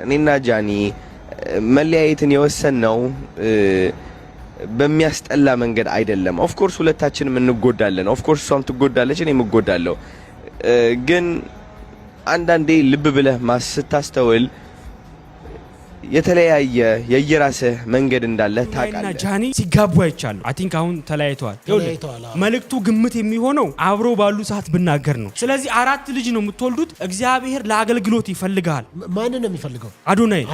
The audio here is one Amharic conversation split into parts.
እኔና ጃኒ መለያየትን የወሰነው በሚያስጠላ መንገድ አይደለም። ኦፍ ኮርስ ሁለታችንም እንጎዳለን። ኦፍ ኮርስ እሷም ትጎዳለች፣ እኔም እጎዳለሁ። ግን አንዳንዴ ልብ ብለህ ስታስተውል የተለያየ የየራስህ መንገድ እንዳለ ታውቃለህ። ጃኒ ሲጋቡ አይቻለሁ። አይ ቲንክ አሁን ተለያይተዋል። መልእክቱ ግምት የሚሆነው አብሮ ባሉ ሰዓት ብናገር ነው። ስለዚህ 4 ልጅ ነው የምትወልዱት። እግዚአብሔር ለአገልግሎት ይፈልጋል። ማንን ነው የሚፈልገው? አዶናይ።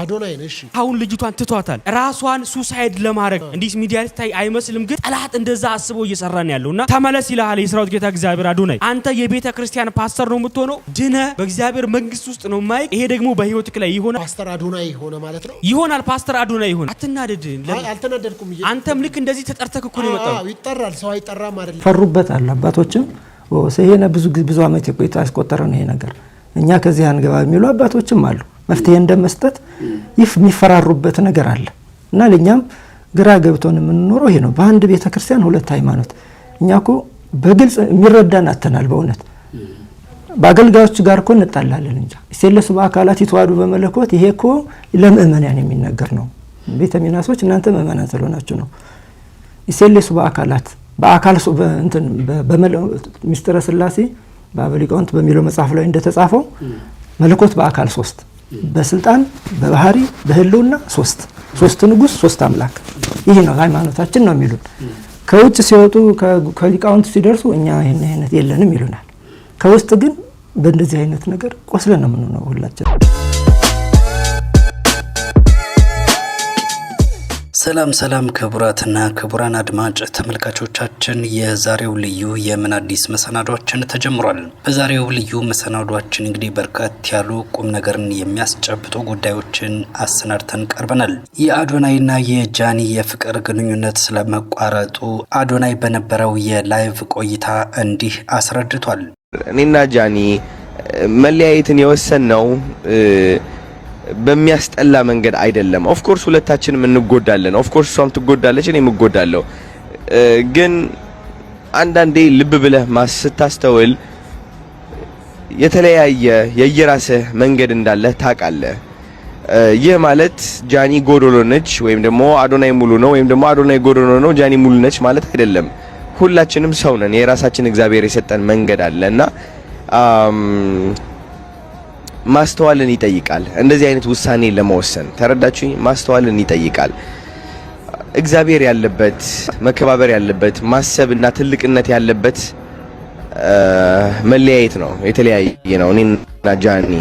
እሺ አሁን ልጅቷን ትቷታል። ራሷን ሱሳይድ ለማድረግ እንዲህ ሚዲያ ላይ ታይ አይመስልም፣ ግን ጠላት እንደዛ አስቦ እየሰራ ነው ያለውና ተመለስ ይላል የሰራዊት ጌታ እግዚአብሔር። አዶናይ አንተ የቤተ ክርስቲያን ፓስተር ነው የምትሆነው። ድነ በእግዚአብሔር መንግስት ውስጥ ነው ማይክ። ይሄ ደግሞ በህይወትክ ላይ ይሆናል። ፓስተር አዶናይ ሆነ ማለት ይሆናል። ፓስተር አዶናይ ይሆን። አትናደድ። አልተናደድኩም። አንተም ልክ እንደዚህ ተጠርተክ እኮ ነው የመጣው። ይጠራል፣ ሰው አይጠራም አይደል? ፈሩበታል አባቶችም። ወሰየነ ብዙ አመት የቆይታ ያስቆጠረ ነው ይሄ ነገር። እኛ ከዚህ አንገባ የሚሉ አባቶችም አሉ። መፍትሄ እንደመስጠት የሚፈራሩበት ነገር አለ እና ለኛም ግራ ገብቶን የምንኖረው ይሄ ነው። በአንድ ቤተክርስቲያን ሁለት ሃይማኖት። እኛኮ በግልጽ የሚረዳን አተናል በእውነት ባገልጋዮች ጋር እኮ እንጣላለን እንጂ ሲለሱ በአካላት ይተዋዱ በመለኮት ይሄ እኮ ለምእመናን የሚነገር ነው። ቤተ ሚናሶች እናንተ ምእመናን ስለሆናችሁ ነው። ሲለሱ በአካላት በአካል እንትን በሚስጥረ ሥላሴ በአበሊቃውንት በሚለው መጽሐፍ ላይ እንደተጻፈው መለኮት በአካል 3 በስልጣን በባህሪ በህልውና 3 ንጉስ 3 አምላክ ይሄ ነው ሃይማኖታችን ነው የሚሉን። ከውጭ ሲወጡ ከሊቃውንት ሲደርሱ እኛ ይሄን አይነት የለንም ይሉናል። ከውስጥ ግን በእንደዚህ አይነት ነገር ቆስለን ነው የምንኖረው ሁላችን። ሰላም ክቡራትና ክቡራን አድማጭ ተመልካቾቻችን የዛሬው ልዩ የምን አዲስ መሰናዷችን ተጀምሯል። በዛሬው ልዩ መሰናዷችን እንግዲህ በርካታ ያሉ ቁም ነገርን የሚያስጨብጡ ጉዳዮችን አሰናድተን ቀርበናል። የአዶናይና የጃኒ የፍቅር ግንኙነት ስለመቋረጡ አዶናይ በነበረው የላይቭ ቆይታ እንዲህ አስረድቷል። እኔና ጃኒ መለያየትን የወሰነው በሚያስጠላ መንገድ አይደለም። ኦፍ ኮርስ ሁለታችንም እንጎዳለን። ኦፍ ኮርስ እሷም ትጎዳለች፣ እኔም እጎዳለሁ። ግን አንዳንዴ ልብ ብለህ ስታስተውል የተለያየ የየራስህ መንገድ እንዳለ ታውቃለህ። ይህ ማለት ጃኒ ጎዶሎ ነች ወይም ደግሞ አዶናይ ሙሉ ነው ወይም ደግሞ አዶናይ ጎዶሎ ነው ጃኒ ሙሉ ነች ማለት አይደለም። ሁላችንም ሰው ነን። የራሳችን እግዚአብሔር የሰጠን መንገድ አለና ማስተዋልን ይጠይቃል። እንደዚህ አይነት ውሳኔ ለመወሰን ተረዳችሁኝ? ማስተዋልን ይጠይቃል። እግዚአብሔር ያለበት መከባበር ያለበት ማሰብና ትልቅነት ያለበት መለያየት ነው። የተለያየ ነው። እኔና ጃኒ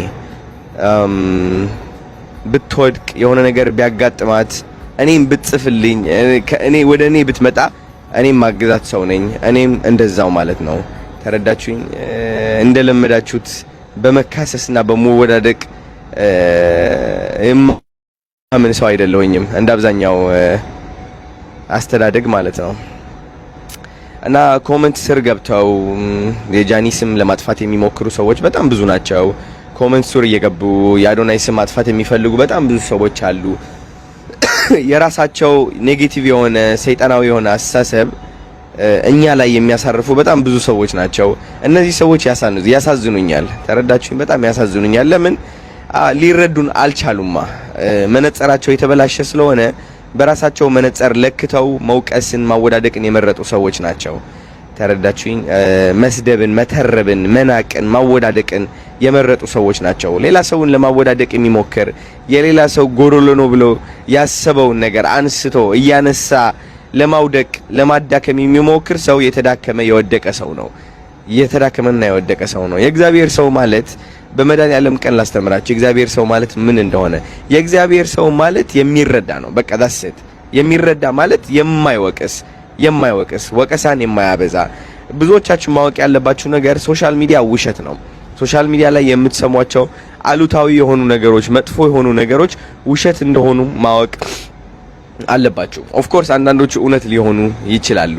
ብትወድቅ የሆነ ነገር ቢያጋጥማት እኔም ብትጽፍልኝ እኔ ወደ እኔ ብትመጣ እኔም ማግዛት ሰው ነኝ። እኔም እንደዛው ማለት ነው። ተረዳችሁኝ? እንደለመዳችሁት በመካሰስና በመወዳደቅ ምን ሰው አይደለሁኝም እንደ አብዛኛው አስተዳደግ ማለት ነው። እና ኮሜንት ስር ገብተው የጃኒ ስም ለማጥፋት የሚሞክሩ ሰዎች በጣም ብዙ ናቸው። ኮሜንት ስር እየገቡ የአዶናይ ስም ማጥፋት የሚፈልጉ በጣም ብዙ ሰዎች አሉ። የራሳቸው ኔጌቲቭ የሆነ ሰይጣናዊ የሆነ አስተሳሰብ እኛ ላይ የሚያሳርፉ በጣም ብዙ ሰዎች ናቸው። እነዚህ ሰዎች ያሳዝኑኛል። ተረዳችሁኝ? በጣም ያሳዝኑኛል። ለምን ሊረዱን አልቻሉማ? መነጽራቸው የተበላሸ ስለሆነ በራሳቸው መነጽር ለክተው መውቀስን ማወዳደቅን የመረጡ ሰዎች ናቸው። ተረዳችሁኝ? መስደብን፣ መተረብን፣ መናቅን፣ ማወዳደቅን የመረጡ ሰዎች ናቸው። ሌላ ሰውን ለማወዳደቅ የሚሞክር የሌላ ሰው ጎዶሎ ነው ብሎ ያሰበውን ነገር አንስቶ እያነሳ ለማውደቅ ለማዳከም የሚሞክር ሰው የተዳከመ የወደቀ ሰው ነው። የተዳከመና የወደቀ ሰው ነው። የእግዚአብሔር ሰው ማለት በመድኃኒዓለም ቀን ላስተምራችሁ የእግዚአብሔር ሰው ማለት ምን እንደሆነ። የእግዚአብሔር ሰው ማለት የሚረዳ ነው። በቃ ዳስት የሚረዳ ማለት የማይወቅስ ወቀሳን የማያበዛ። ብዙዎቻችሁ ማወቅ ያለባችሁ ነገር ሶሻል ሚዲያ ውሸት ነው። ሶሻል ሚዲያ ላይ የምትሰሟቸው አሉታዊ የሆኑ ነገሮች፣ መጥፎ የሆኑ ነገሮች ውሸት እንደሆኑ ማወቅ አለባችሁ። ኦፍ ኮርስ አንዳንዶቹ እውነት ሊሆኑ ይችላሉ፣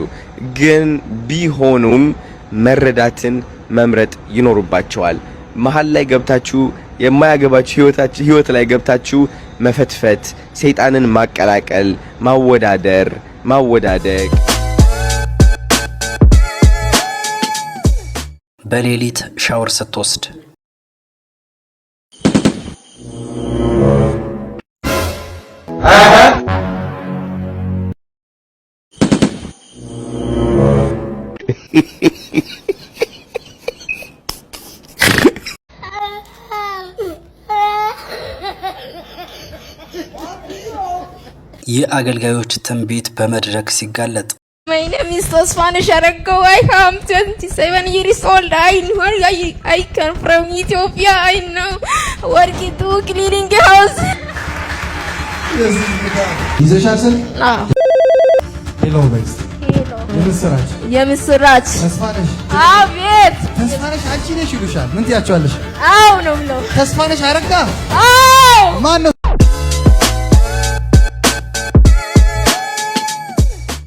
ግን ቢሆኑም መረዳትን መምረጥ ይኖርባቸዋል። መሀል ላይ ገብታችሁ የማያገባችሁ ህይወት ላይ ገብታችሁ መፈትፈት፣ ሰይጣንን ማቀላቀል፣ ማወዳደቅ በሌሊት ሻወር ስትወስድ የአገልጋዮች ትንቢት በመድረክ ሲጋለጥ My name is Tosfanish Araggo. I am 27 years old. I come from Ethiopia. I know working to cleaning the house. ይዘሻል? ሄሎ በስ የምስራች የምስራች ተስፋነሽ አቤት ተስፋነሽ አንቺ ነሽ ይሉሻል ምን ትያቸዋለሽ አው ነው ብለው ተስፋነሽ አረጋ አው ማን ነው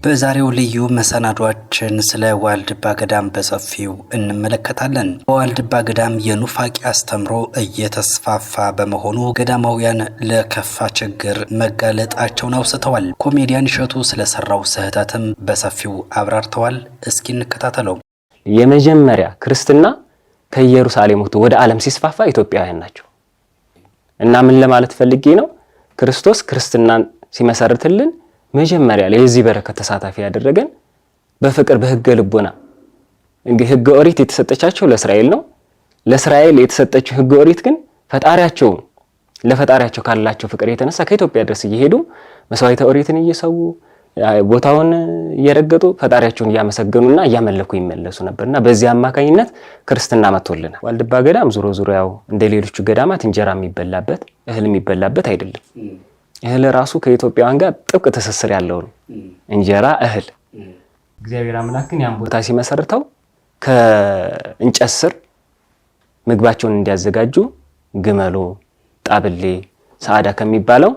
በዛሬው ልዩ መሰናዷችን ስለ ዋልድባ ገዳም በሰፊው እንመለከታለን። በዋልድባ ገዳም የኑፋቂ አስተምሮ እየተስፋፋ በመሆኑ ገዳማውያን ለከፋ ችግር መጋለጣቸውን አውስተዋል። ኮሜዲያን እሸቱ ስለሰራው ስህተትም በሰፊው አብራርተዋል። እስኪ እንከታተለው። የመጀመሪያ ክርስትና ከኢየሩሳሌም ወደ ዓለም ሲስፋፋ ኢትዮጵያውያን ናቸው እና ምን ለማለት ፈልጌ ነው ክርስቶስ ክርስትናን ሲመሰርትልን መጀመሪያ ላይ የዚህ በረከት ተሳታፊ ያደረገን በፍቅር በህገ ልቦና እንግዲህ ህገ ኦሪት የተሰጠቻቸው ለእስራኤል ነው። ለእስራኤል የተሰጠችው ህገ ኦሪት ግን ለፈጣሪያቸው ካላቸው ፍቅር የተነሳ ከኢትዮጵያ ድረስ እየሄዱ መስዋዕተ ኦሪትን እየሰዉ ቦታውን እየረገጡ ፈጣሪያቸውን እያመሰገኑና እያመለኩ ይመለሱ ነበርና በዚህ አማካኝነት ክርስትና መጥቶልናል። ዋልድባ ገዳም ዙሮ ዙሪያው እንደ ሌሎቹ ገዳማት እንጀራ የሚበላበት እህል የሚበላበት አይደለም። እህል ራሱ ከኢትዮጵያውያን ጋር ጥብቅ ትስስር ያለው ነው። እንጀራ እህል እግዚአብሔር አምላክን ያን ቦታ ሲመሰርተው ከእንጨት ስር ምግባቸውን እንዲያዘጋጁ ግመሎ፣ ጣብሌ፣ ሰዓዳ ከሚባለው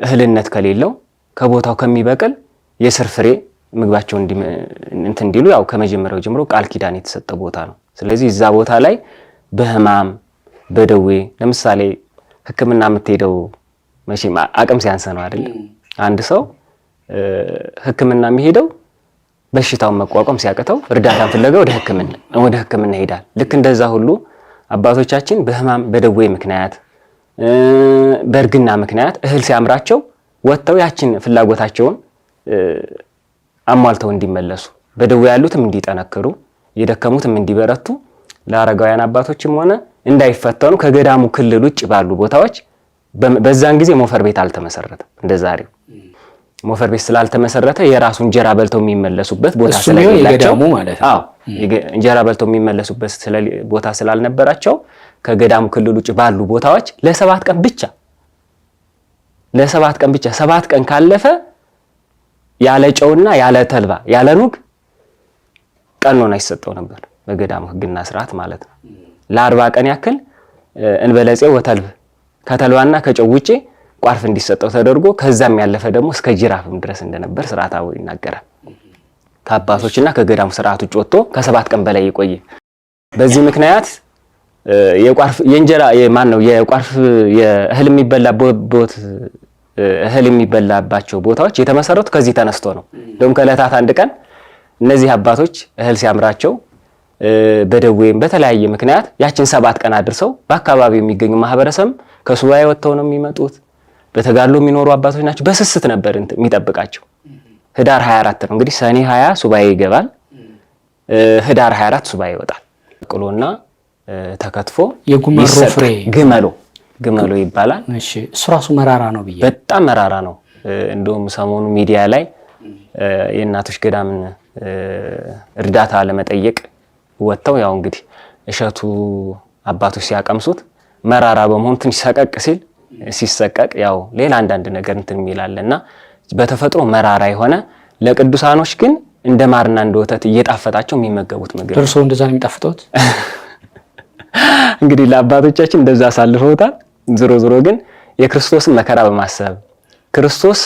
እህልነት ከሌለው ከቦታው ከሚበቅል የስር ፍሬ ምግባቸውን እንዲሉ ያው ከመጀመሪያው ጀምሮ ቃል ኪዳን የተሰጠ ቦታ ነው። ስለዚህ እዛ ቦታ ላይ በህማም በደዌ ለምሳሌ ሕክምና የምትሄደው መቼም አቅም ሲያንስ ነው አይደል? አንድ ሰው ሕክምና የሚሄደው በሽታውን መቋቋም ሲያቅተው እርዳታን ፍለጋ ወደ ሕክምና ይሄዳል። ልክ እንደዛ ሁሉ አባቶቻችን በህማም በደዌ ምክንያት በእርግና ምክንያት እህል ሲያምራቸው ወጥተው ያችን ፍላጎታቸውን አሟልተው እንዲመለሱ በደዌ ያሉትም እንዲጠነክሩ የደከሙትም እንዲበረቱ ለአረጋውያን አባቶችም ሆነ እንዳይፈተኑ ከገዳሙ ክልል ውጭ ባሉ ቦታዎች በዛን ጊዜ ሞፈር ቤት አልተመሰረተም። እንደዛሬው ሞፈር ቤት ስላልተመሰረተ የራሱ እንጀራ በልተው የሚመለሱበት ቦታ ስለሌላቸው ማለት ነው። እንጀራ በልተው የሚመለሱበት ቦታ ስላልነበራቸው ከገዳሙ ክልል ውጭ ባሉ ቦታዎች ለሰባት ቀን ብቻ 7 ቀን ካለፈ ያለ ጨውና ያለ ተልባ ያለ ኑግ ቀኖና ይሰጠው ነበር በገዳሙ ሕግና ስርዓት ማለት ነው። ለ40 ቀን ያክል እንበለጼው ወተልብ ከተልባና ከጨው ውጪ ቋርፍ እንዲሰጠው ተደርጎ ከዛም ያለፈ ደግሞ እስከ ጅራፍም ድረስ እንደነበር ስርዓታው ይናገራል። ከአባቶችና ከገዳሙ ስርዓት ውጭ ወጥቶ ከ7 ቀን በላይ ይቆየ። በዚህ ምክንያት የቋርፍ የእህል የሚበላባቸው ቦታዎች የተመሰረቱ ከዚህ ተነስቶ ነው። ደም ከዕለታት አንድ ቀን እነዚህ አባቶች እህል ሲያምራቸው በደዌም በተለያየ ምክንያት ያችን 7 ቀን አድርሰው በአካባቢው የሚገኙ ማህበረሰብ ከሱባኤ ወጥተው ነው የሚመጡት። በተጋድሎ የሚኖሩ አባቶች ናቸው። በስስት ነበር የሚጠብቃቸው። ህዳር 24 ነው እንግዲህ ሰኔ 20 ሱባኤ ይገባል። ህዳር 24 ሱባኤ ይወጣል። ቅሎና ተከትፎ የጉመሮ ፍሬ ግመሎ ይባላል። እሺ እሱ ራሱ መራራ ነው ብዬ በጣም መራራ ነው። እንደውም ሰሞኑ ሚዲያ ላይ የእናቶች ገዳምን እርዳታ ለመጠየቅ ወጥተው ያው እንግዲህ እሸቱ አባቶች ሲያቀምሱት መራራ በመሆኑ ትንሽ ሰቀቅ ሲሰቀቅ ያው ሌላ አንዳንድ ነገር እንትን ይላልና በተፈጥሮ መራራ የሆነ ለቅዱሳኖች ግን እንደ ማርና እንደ ወተት እየጣፈጣቸው የሚመገቡት ምግብ ደርሶ እንደዛ ነው የሚጣፍጡት። እንግዲህ ለአባቶቻችን እንደዛ አሳልፈውታል። ዞሮ ግን የክርስቶስን መከራ በማሰብ ክርስቶስ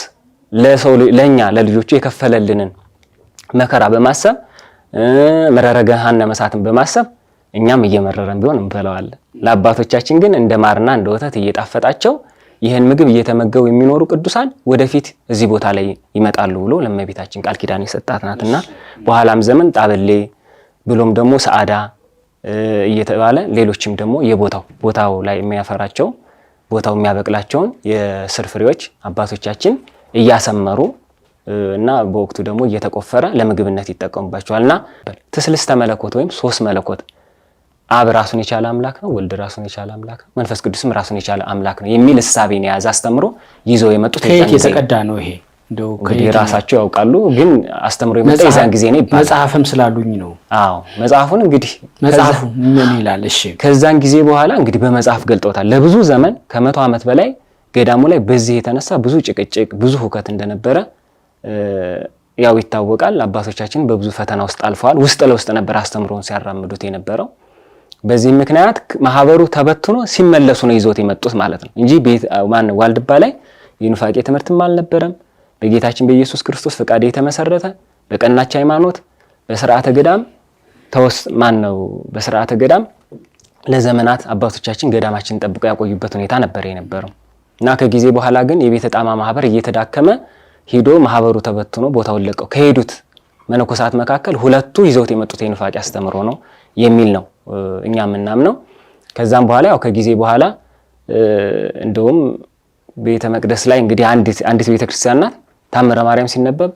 ለኛ ለልጆቹ የከፈለልንን መከራ በማሰብ መረረ ገሃነመ እሳትን በማሰብ እኛም እየመረረን ቢሆን እንበላዋለን። ለአባቶቻችን ግን እንደ ማርና እንደ ወተት እየጣፈጣቸው ይህን ምግብ እየተመገቡ የሚኖሩ ቅዱሳን ወደፊት እዚህ ቦታ ላይ ይመጣሉ ብሎ ለእመቤታችን ቃል ኪዳን የሰጣት ናትና በኋላም ዘመን ጣበሌ ብሎም ደግሞ ሰዓዳ እየተባለ ሌሎችም ደግሞ ቦታው ላይ የሚያፈራቸው ቦታው የሚያበቅላቸውን የስር ፍሬዎች አባቶቻችን እያሰመሩ እና በወቅቱ ደግሞ እየተቆፈረ ለምግብነት ይጠቀሙባቸዋልና ትስልስተ መለኮት ወይም ሶስት መለኮት አብ ራሱን የቻለ አምላክ ነው፣ ወልድ ራሱን የቻለ አምላክ ነው፣ መንፈስ ቅዱስም ራሱን የቻለ አምላክ ነው የሚል እሳቤን የያዘ አስተምሮ ይዘው የመጡት የተቀዳ ነው። ይሄ እንደው እንግዲህ ራሳቸው ያውቃሉ፣ ግን አስተምሮ የመጣ የዛን ጊዜ ነው ይባላል። መጽሐፍም ስላሉኝ ነው። አዎ መጽሐፉን እንግዲህ መጽሐፉ ምን ይላል? እሺ ከዛን ጊዜ በኋላ እንግዲህ በመጽሐፍ ገልጠውታል። ለብዙ ዘመን ከ100 ዓመት በላይ ገዳሙ ላይ በዚህ የተነሳ ብዙ ጭቅጭቅ፣ ብዙ ሁከት እንደነበረ ያው ይታወቃል። አባቶቻችን በብዙ ፈተና ውስጥ አልፈዋል። ውስጥ ለውስጥ ነበር አስተምሮን ሲያራምዱት የነበረው። በዚህ ምክንያት ማህበሩ ተበትኖ ሲመለሱ ነው ይዞት የመጡት ማለት ነው እንጂ ዋልድባ ላይ የኑፋቄ ትምህርትም አልነበረም። በጌታችን በኢየሱስ ክርስቶስ ፈቃድ የተመሰረተ በቀናች ሃይማኖት በስርዓተ ገዳም በስርዓተ ገዳም ለዘመናት አባቶቻችን ገዳማችንን ጠብቀው ያቆዩበት ሁኔታ ነበር የነበረው እና ከጊዜ በኋላ ግን የቤተ ጣማ ማህበር እየተዳከመ ሄዶ ማህበሩ ተበትኖ ቦታውን ለቀው ከሄዱት መነኮሳት መካከል ሁለቱ ይዘውት የመጡት የኑፋቄ አስተምሮ ነው የሚል ነው እኛ ምናምነው። ከዛም በኋላ ያው ከጊዜ በኋላ እንደውም ቤተ መቅደስ ላይ እንግዲህ አንዲት ቤተ ክርስቲያን ናት። ታምረ ማርያም ሲነበብ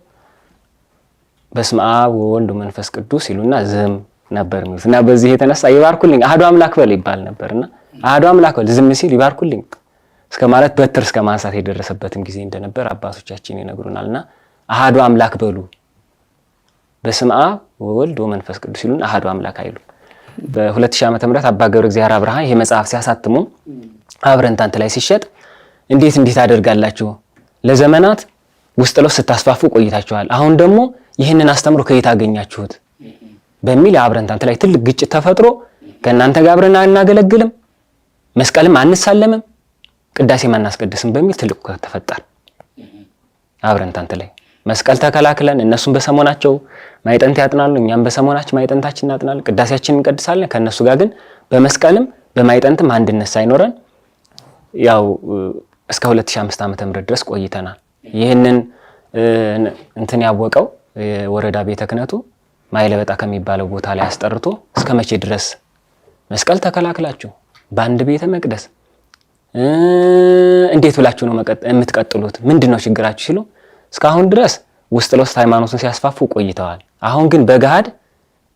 በስመ አብ ወወልድ ወመንፈስ ቅዱስ ይሉና ዝም ነበር የሚሉት እና በዚህ የተነሳ ይባርኩልኝ አሐዱ አምላክ በል ይባል ነበርና አሐዱ አምላክ በል ዝም ሲል ይባርኩልኝ እስከ ማለት በትር እስከ ማንሳት የደረሰበትም ጊዜ እንደነበር አባቶቻችን ይነግሩናልና አሐዱ አምላክ በሉ በስመ አብ ወወልድ ወመንፈስ ቅዱስ ይሉና አሐዱ አምላክ አይሉ። በ2000 ዓመተ ምህረት አባ ገብረ እግዚአብሔር አብርሃ ይሄ መጽሐፍ ሲያሳትሙ አብረንታንት ላይ ሲሸጥ እንዴት አደርጋላችሁ ለዘመናት ውስጥ ለውስጥ ስታስፋፉ ቆይታችኋል፣ አሁን ደግሞ ይህንን አስተምሮ ከየት አገኛችሁት በሚል አብረንታንት ላይ ትልቅ ግጭት ተፈጥሮ ከእናንተ ጋር አብረን አናገለግልም፣ መስቀልም አንሳለምም፣ ቅዳሴም አናስቀድስም በሚል ትልቅ ተፈጠረ። አብረንታንት ላይ መስቀል ተከላክለን እነሱም በሰሞናቸው ማይጠንት ያጥናሉ፣ እኛም በሰሞናችን ማይጠንታችን እናጥናለን፣ ቅዳሴያችንን እንቀድሳለን። ከነሱ ጋር ግን በመስቀልም በማይጠንትም አንድነት ሳይኖረን ያው እስከ 2005 ዓመተ ምህረት ድረስ ቆይተናል። ይህንን እንትን ያወቀው የወረዳ ቤተ ክህነቱ ማይለበጣ ከሚባለው ቦታ ላይ አስጠርቶ እስከ መቼ ድረስ መስቀል ተከላክላችሁ በአንድ ቤተ መቅደስ እንዴት ብላችሁ ነው የምትቀጥሉት? ምንድነው ችግራችሁ ሲሉ እስካሁን ድረስ ውስጥ ለውስጥ ሃይማኖቱን ሲያስፋፉ ቆይተዋል። አሁን ግን በገሃድ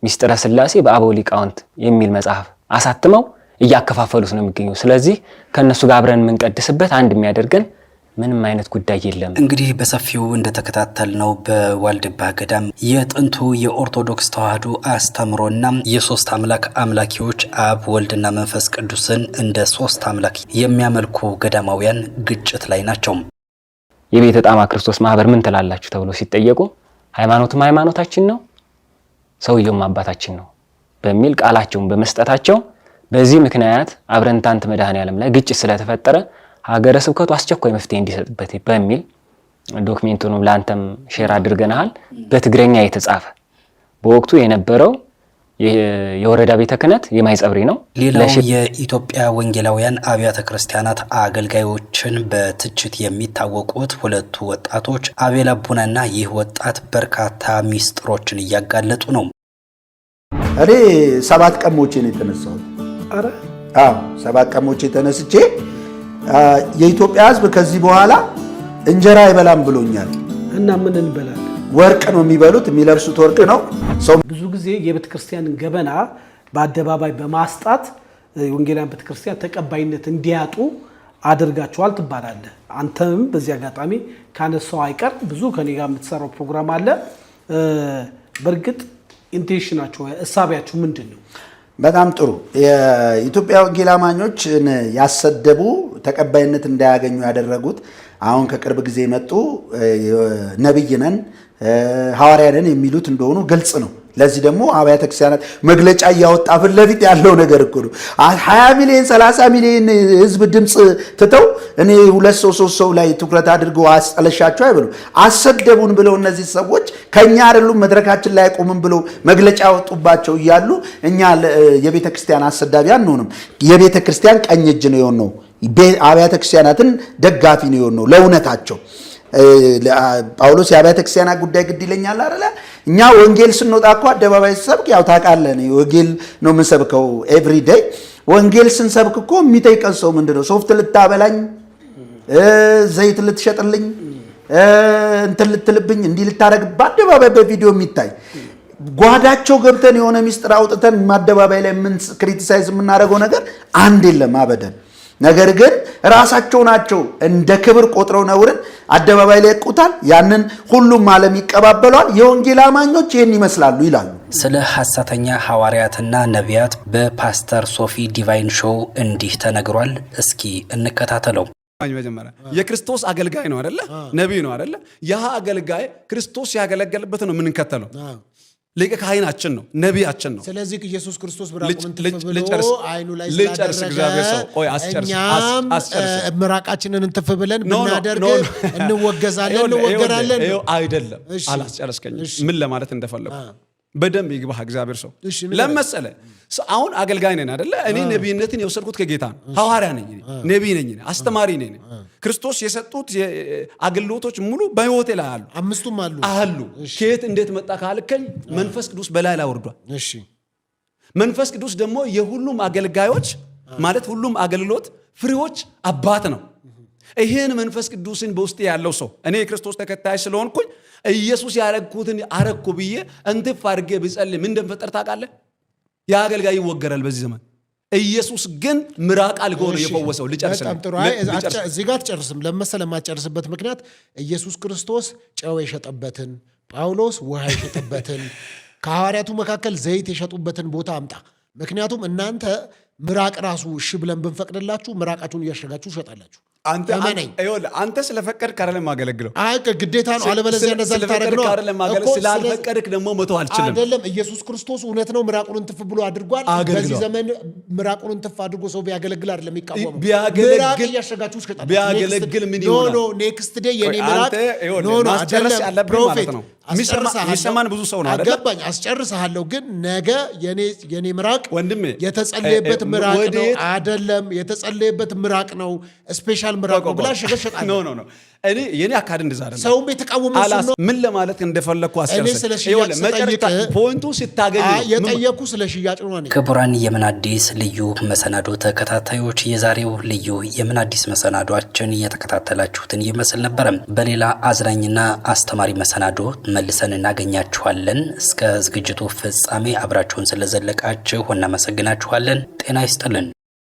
ሚስጥረ ሥላሴ በአበው ሊቃውንት የሚል መጽሐፍ አሳትመው እያከፋፈሉት ነው የሚገኙ። ስለዚህ ከነሱ ጋር አብረን የምንቀድስበት አንድ የሚያደርገን ምንም አይነት ጉዳይ የለም። እንግዲህ በሰፊው እንደተከታተልነው በዋልድባ ገዳም የጥንቱ የኦርቶዶክስ ተዋህዶ አስተምሮና የሶስት አምላክ አምላኪዎች አብ ወልድና መንፈስ ቅዱስን እንደ ሶስት አምላክ የሚያመልኩ ገዳማውያን ግጭት ላይ ናቸው። የቤተ ጣማ ክርስቶስ ማህበር ምን ትላላችሁ ተብሎ ሲጠየቁ ሃይማኖትም ሃይማኖታችን ነው፣ ሰውየውም አባታችን ነው በሚል ቃላቸውን በመስጠታቸው በዚህ ምክንያት አብረንታንት መድኃኔዓለም ላይ ግጭት ስለተፈጠረ ሀገረ ስብከቱ አስቸኳይ መፍትሄ እንዲሰጥበት በሚል ዶክሜንቱንም ላንተም ሼር አድርገናል። በትግረኛ የተጻፈ በወቅቱ የነበረው የወረዳ ቤተ ክህነት የማይጸብሪ ነው። ሌላው የኢትዮጵያ ወንጌላውያን አብያተ ክርስቲያናት አገልጋዮችን በትችት የሚታወቁት ሁለቱ ወጣቶች አቤል አቡናና ይህ ወጣት በርካታ ሚስጥሮችን እያጋለጡ ነው። እኔ 7 ቀሞቼ ነው የተነሳሁት። አረ አዎ 7 ቀሞቼ ተነስቼ የኢትዮጵያ ሕዝብ ከዚህ በኋላ እንጀራ አይበላም ብሎኛል። እና ምን እንበላለን? ወርቅ ነው የሚበሉት፣ የሚለብሱት ወርቅ ነው። ብዙ ጊዜ የቤተ ክርስቲያንን ገበና በአደባባይ በማስጣት የወንጌላውያን ቤተ ክርስቲያን ተቀባይነት እንዲያጡ አድርጋቸዋል ትባላለህ። አንተም በዚህ አጋጣሚ ካነሳው አይቀር ብዙ ከኔ ጋር የምትሰራው ፕሮግራም አለ። በእርግጥ ኢንቴንሽናችሁ እሳቢያችሁ ምንድን ነው? በጣም ጥሩ። የኢትዮጵያ ወንጌል አማኞችን ያሰደቡ ተቀባይነት እንዳያገኙ ያደረጉት አሁን ከቅርብ ጊዜ መጡ ነብይ ነን ሐዋርያ ነን የሚሉት እንደሆኑ ግልጽ ነው። ለዚህ ደግሞ አብያተ ክርስቲያናት መግለጫ እያወጣ ፊት ለፊት ያለው ነገር እኮ ነው። 20 ሚሊዮን 30 ሚሊዮን ህዝብ ድምፅ ትተው እኔ 2 ሰው 3 ሰው ላይ ትኩረት አድርገው አስጠለሻቸው አይበሉ አሰደቡን ብለው እነዚህ ሰዎች ከኛ አይደሉም መድረካችን ላይ ቆምን ብለው መግለጫ ያወጡባቸው እያሉ እኛ የቤተ ክርስቲያን አሰዳቢ አንሆንም። የቤተ ክርስቲያን ቀኝ እጅ ነው የሆነው። አብያተ ክርስቲያናትን ደጋፊ ነው የሆነው ለእውነታቸው። ጳውሎስ የአብያተ ክርስቲያናት ጉዳይ ግድ ይለኛል አይደለ? እኛ ወንጌል ስንወጣ እኮ አደባባይ ሰብክ ያው ታውቃለህ ወንጌል ነው የምንሰብከው ኤቭሪ ዴይ። ወንጌል ስንሰብክ እኮ የሚጠይቀን ሰው ምንድነው? ሶፍት ልታበላኝ፣ ዘይት ልትሸጥልኝ፣ እንትን ልትልብኝ እንዲህ ልታረግ በአደባባይ በቪዲዮ የሚታይ ጓዳቸው ገብተን የሆነ ሚስጥር አውጥተን ማደባባይ ላይ ምን ክሪቲሳይዝ የምናደርገው ነገር አንድ የለም አበደን። ነገር ግን ራሳቸው ናቸው እንደ ክብር ቆጥረው ነውርን አደባባይ ላይ ያቁታል። ያንን ሁሉም ዓለም ይቀባበሏል። የወንጌል አማኞች ይህን ይመስላሉ ይላሉ። ስለ ሐሰተኛ ሐዋርያትና ነቢያት በፓስተር ሶፊ ዲቫይን ሾው እንዲህ ተነግሯል። እስኪ እንከታተለው። መጀመሪያ የክርስቶስ አገልጋይ ነው አይደለ? ነቢይ ነው አይደለ? ያ አገልጋይ ክርስቶስ ያገለገለበት ነው የምንከተለው። ሊቀ ካህናችን ነው፣ ነቢያችን ነው። ስለዚህ ኢየሱስ ክርስቶስ ምራቁን ተፈብሎ አይኑ ላይ ስላደረገ ምራቃችንን እንትፍ ብለን ብናደርግ እንወገዛለን። አይደለም፣ አላስጨረስከኝም። ምን ለማለት እንደፈለኩ በደንብ ይግባህ እግዚአብሔር ሰው ለመሰለ አሁን አገልጋይ ነኝ አይደለ? እኔ ነቢይነትን የወሰድኩት ከጌታ ነው። ሐዋርያ ነኝ፣ ነቢይ ነኝ፣ አስተማሪ ነኝ። ክርስቶስ የሰጡት አገልግሎቶች ሙሉ በህይወቴ ላይ አሉ። አምስቱም አሉ። ከየት እንዴት መጣ ካልከኝ መንፈስ ቅዱስ በላይ ላይ ወርዷል። እሺ፣ መንፈስ ቅዱስ ደግሞ የሁሉም አገልጋዮች ማለት ሁሉም አገልግሎት ፍሬዎች አባት ነው። ይሄን መንፈስ ቅዱስን በውስጤ ያለው ሰው እኔ የክርስቶስ ተከታይ ስለሆንኩኝ ኢየሱስ ያረግኩትን አረግኩ ብዬ እንትፍ አድርጌ ብጸልይ ምን እንደምፈጠር ታውቃለህ? ያ አገልጋይ ይወገራል በዚህ ዘመን። ኢየሱስ ግን ምራቅ አልጎ ነው የፈወሰው። ልጨርስ። እዚህ ጋር ትጨርስም ለመሰለ ማጨርስበት ምክንያት ኢየሱስ ክርስቶስ ጨው የሸጠበትን፣ ጳውሎስ ውሃ የሸጠበትን፣ ከሐዋርያቱ መካከል ዘይት የሸጡበትን ቦታ አምጣ። ምክንያቱም እናንተ ምራቅ ራሱ እሺ ብለን ብንፈቅድላችሁ ምራቃችሁን እያሸጋችሁ ትሸጣላችሁ። አንተ ስለፈቀድክ አይደለም ማገለግለው። ግዴታ ነው። አለበለዚያ እንደዛ ልታረግ ነው። ስላልፈቀድክ ደግሞ መተው አልችልም። አይደለም ኢየሱስ ክርስቶስ እውነት ነው ምራቁን እንትፍ ብሎ አድርጓል። በዚህ ዘመን ምራቁን እንትፍ አድርጎ ሰው ቢያገለግል አይደለም የሚቃወመው። ምራቅ እያሸጋችሁ ትሸጣላችሁ። ቢያገለግል ምን ይሆናል? ኔክስት ዴይ የኔ ምራቅ ማስጨረስ ያለብህ ማለት ነው። የሚሰማን ብዙ ሰው ነው አይደል? አገባኝ። አስጨርሰሃለሁ። ግን ነገ የኔ ምራቅ ወንድሜ የተጸለየበት ምራቅ ነው አይደለም? የተጸለየበት ምራቅ ነው ስፔሻል ምራቅ ነው ብላ ሸገሸጣለህ። ኖ እኔ የኔ አካድ እንደዛ አይደለም። ሰውም የተቃወመው እሱ ነው። ምን ለማለት እንደፈለኩ አስጨርሰ ፖይንቱ ሲታገኝ የጠየቁ ስለ ሽያጭ ነው። ክቡራን የምን አዲስ ልዩ መሰናዶ ተከታታዮች የዛሬው ልዩ የምን አዲስ መሰናዶአችን እየተከታተላችሁትን ይመስል ነበር። በሌላ አዝናኝና አስተማሪ መሰናዶ መልሰን እናገኛችኋለን። እስከ ዝግጅቱ ፍጻሜ አብራችሁን ስለዘለቃችሁ እናመሰግናችኋለን። ጤና ይስጥልን።